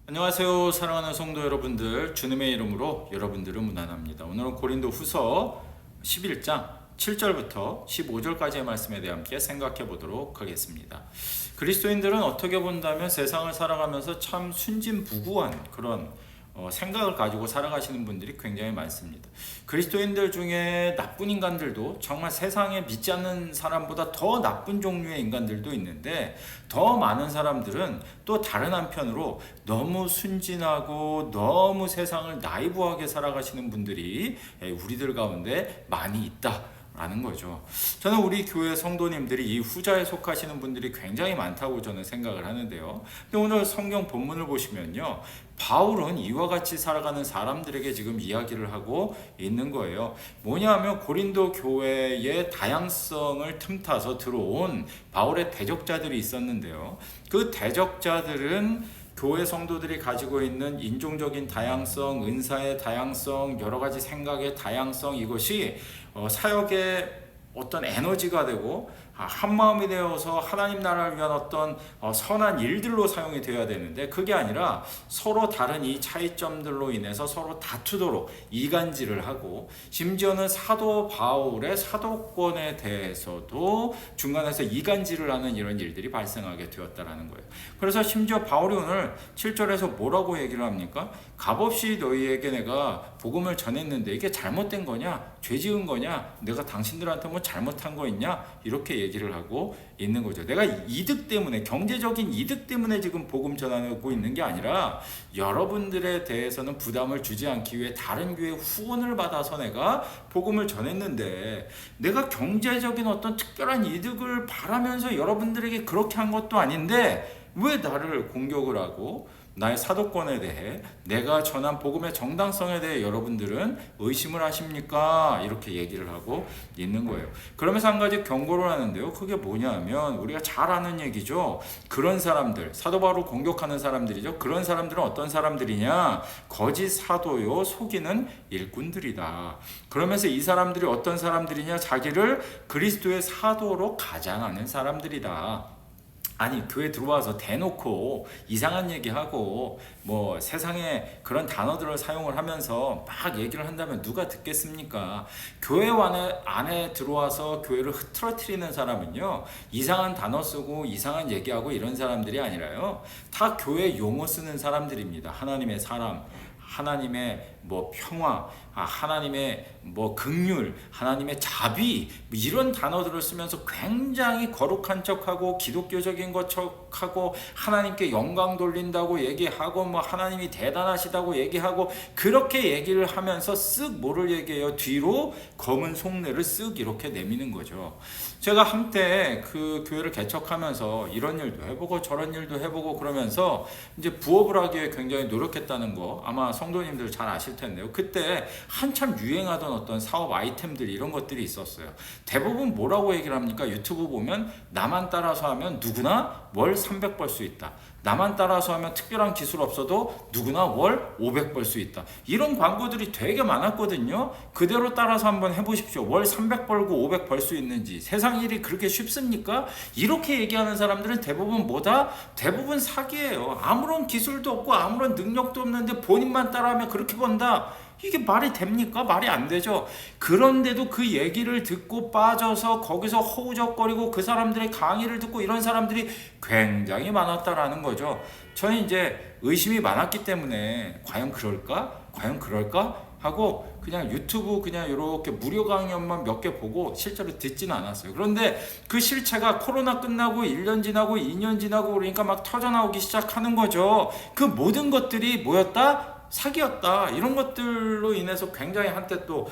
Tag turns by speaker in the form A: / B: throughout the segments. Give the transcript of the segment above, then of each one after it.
A: 안녕하세요. 사랑하는 성도 여러분들, 주님의 이름으로 여러분들을 문안합니다. 오늘은 고린도 후서 11장 7절부터 15절까지의 말씀에 대해 함께 생각해 보도록 하겠습니다. 그리스도인들은 어떻게 본다면 세상을 살아가면서 참 순진무구한 그런 생각을 가지고 살아가시는 분들이 굉장히 많습니다. 그리스도인들 중에 나쁜 인간들도 정말 세상에 믿지 않는 사람보다 더 나쁜 종류의 인간들도 있는데, 더 많은 사람들은 또 다른 한편으로 너무 순진하고 너무 세상을 나이브하게 살아가시는 분들이 우리들 가운데 많이 있다 라는 거죠. 저는 우리 교회 성도님들이 이 후자에 속하시는 분들이 굉장히 많다고 저는 생각을 하는데요. 근데 오늘 성경 본문을 보시면요, 바울은 이와 같이 살아가는 사람들에게 지금 이야기를 하고 있는 거예요. 뭐냐면 고린도 교회의 다양성을 틈타서 들어온 바울의 대적자들이 있었는데요. 그 대적자들은 교회 성도들이 가지고 있는 인종적인 다양성, 은사의 다양성, 여러 가지 생각의 다양성, 이것이 사역의 어떤 에너지가 되고 한마음이 되어서 하나님 나라를 위한 어떤 선한 일들로 사용이 되어야 되는데, 그게 아니라 서로 다른 이 차이점들로 인해서 서로 다투도록 이간질을 하고, 심지어는 사도 바울의 사도권에 대해서도 중간에서 이간질을 하는 이런 일들이 발생하게 되었다라는 거예요. 그래서 심지어 바울이 오늘 7절에서 뭐라고 얘기를 합니까? 값없이 너희에게 내가 복음을 전했는데 이게 잘못된 거냐? 죄 지은 거냐? 내가 당신들한테 뭐 잘못한 거 있냐? 이렇게 얘기를 하고 있는 거죠. 내가 이득 때문에, 경제적인 이득 때문에 지금 복음 전하고 있는 게 아니라, 여러분들에 대해서는 부담을 주지 않기 위해 다른 교회 후원을 받아서 내가 복음을 전했는데, 내가 경제적인 어떤 특별한 이득을 바라면서 여러분들에게 그렇게 한 것도 아닌데 왜 나를 공격을 하고 나의 사도권에 대해, 내가 전한 복음의 정당성에 대해 여러분들은 의심을 하십니까? 이렇게 얘기를 하고 있는 거예요. 그러면서 한 가지 경고를 하는데요. 그게 뭐냐면 우리가 잘 아는 얘기죠. 그런 사람들, 사도 바울을 공격하는 사람들이죠. 그런 사람들은 어떤 사람들이냐? 거짓 사도요, 속이는 일꾼들이다. 그러면서 이 사람들이 어떤 사람들이냐? 자기를 그리스도의 사도로 가장하는 사람들이다. 아니, 교회 들어와서 대놓고 이상한 얘기하고 뭐 세상에 그런 단어들을 사용을 하면서 막 얘기를 한다면 누가 듣겠습니까? 교회 안에 들어와서 교회를 흐트러뜨리는 사람은요, 이상한 단어 쓰고 이상한 얘기하고 이런 사람들이 아니라요, 다 교회 용어 쓰는 사람들입니다. 하나님의 사람, 하나님의 뭐 평화, 하나님의 뭐 긍휼, 하나님의 자비, 이런 단어들을 쓰면서 굉장히 거룩한 척하고 기독교적인 것 척하고 하나님께 영광 돌린다고 얘기하고 뭐 하나님이 대단하시다고 얘기하고, 그렇게 얘기를 하면서 쓱 뭐를 얘기해요? 뒤로 검은 속내를 쓱 이렇게 내미는 거죠. 제가 한때 그 교회를 개척하면서 이런 일도 해보고 저런 일도 해보고 그러면서 이제 부업을 하기 위해 굉장히 노력했다는 거 아마 성도님들 잘 아실 텐데요. 그때 한참 유행하던 어떤 사업 아이템들, 이런 것들이 있었어요. 대부분 뭐라고 얘기를 합니까? 유튜브 보면 나만 따라서 하면 누구나 월 300 벌 수 있다. 나만 따라서 하면 특별한 기술 없어도 누구나 월 500 벌 수 있다. 이런 광고들이 되게 많았거든요. 그대로 따라서 한번 해보십시오. 월 300 벌고 500 벌 수 있는지. 세상 일이 그렇게 쉽습니까? 이렇게 얘기하는 사람들은 대부분 뭐다? 대부분 사기예요. 아무런 기술도 없고 아무런 능력도 없는데 본인만 따라하면 그렇게 번다. 이게 말이 됩니까? 말이 안 되죠. 그런데도 그 얘기를 듣고 빠져서 거기서 허우적거리고 그 사람들의 강의를 듣고 이런 사람들이 굉장히 많았다라는 거죠. 저는 이제 의심이 많았기 때문에 과연 그럴까? 과연 그럴까? 하고 그냥 유튜브 그냥 이렇게 무료 강연만 몇 개 보고 실제로 듣지는 않았어요. 그런데 그 실체가 코로나 끝나고 1년 지나고 2년 지나고 그러니까 막 터져나오기 시작하는 거죠. 그 모든 것들이 뭐였다? 사기였다. 이런 것들로 인해서 굉장히 한때 또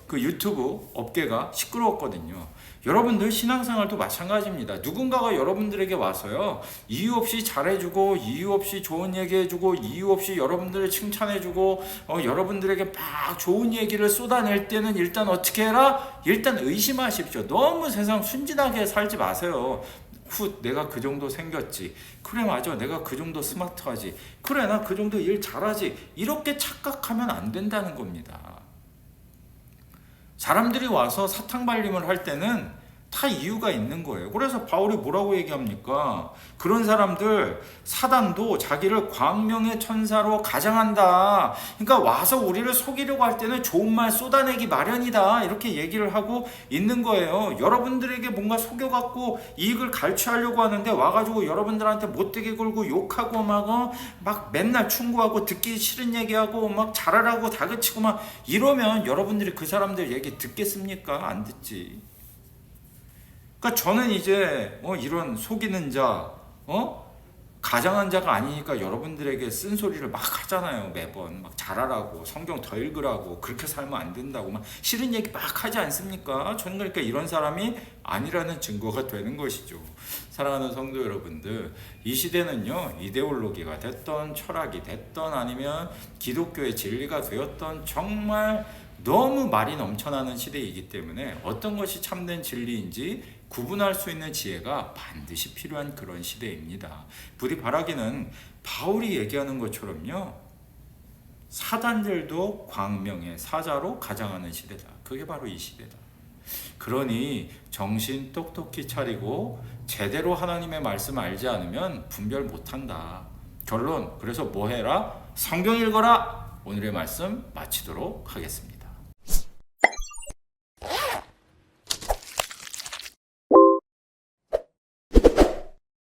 A: 그 유튜브 업계가 시끄러웠거든요. 여러분들 신앙생활도 마찬가지입니다. 누군가가 여러분들에게 와서요, 이유 없이 잘해주고 이유 없이 좋은 얘기해주고 이유 없이 여러분들을 칭찬해주고 여러분들에게 막 좋은 얘기를 쏟아낼 때는 일단 어떻게 해라? 일단 의심하십시오. 너무 세상 순진하게 살지 마세요. 내가 그 정도 생겼지. 그래, 맞아. 내가 그 정도 스마트하지. 그래, 나 그 정도 일 잘하지. 이렇게 착각하면 안 된다는 겁니다. 사람들이 와서 사탕발림을 할 때는 다 이유가 있는 거예요. 그래서 바울이 뭐라고 얘기합니까? 그런 사람들, 사단도 자기를 광명의 천사로 가장한다. 그러니까 와서 우리를 속이려고 할 때는 좋은 말 쏟아내기 마련이다. 이렇게 얘기를 하고 있는 거예요. 여러분들에게 뭔가 속여갖고 이익을 갈취하려고 하는데 와가지고 여러분들한테 못되게 굴고 욕하고 막 맨날 충고하고 듣기 싫은 얘기하고 막 잘하라고 다그치고 막 이러면 여러분들이 그 사람들 얘기 듣겠습니까? 안 듣지. 그러니까 저는 이제 이런 속이는 자, 가장한 자가 아니니까 여러분들에게 쓴소리를 막 하잖아요. 매번 막 잘하라고, 성경 더 읽으라고, 그렇게 살면 안 된다고 막 싫은 얘기 막 하지 않습니까? 저는 그러니까 이런 사람이 아니라는 증거가 되는 것이죠. 사랑하는 성도 여러분들, 이 시대는요, 이데올로기가 됐던 철학이 됐던 아니면 기독교의 진리가 되었던 정말 너무 말이 넘쳐나는 시대이기 때문에 어떤 것이 참된 진리인지 구분할 수 있는 지혜가 반드시 필요한 그런 시대입니다. 부디 바라기는 바울이 얘기하는 것처럼요, 사단들도 광명의 사자로 가장하는 시대다. 그게 바로 이 시대다. 그러니 정신 똑똑히 차리고 제대로 하나님의 말씀 알지 않으면 분별 못한다. 결론, 그래서 뭐 해라? 성경 읽어라. 오늘의 말씀 마치도록 하겠습니다.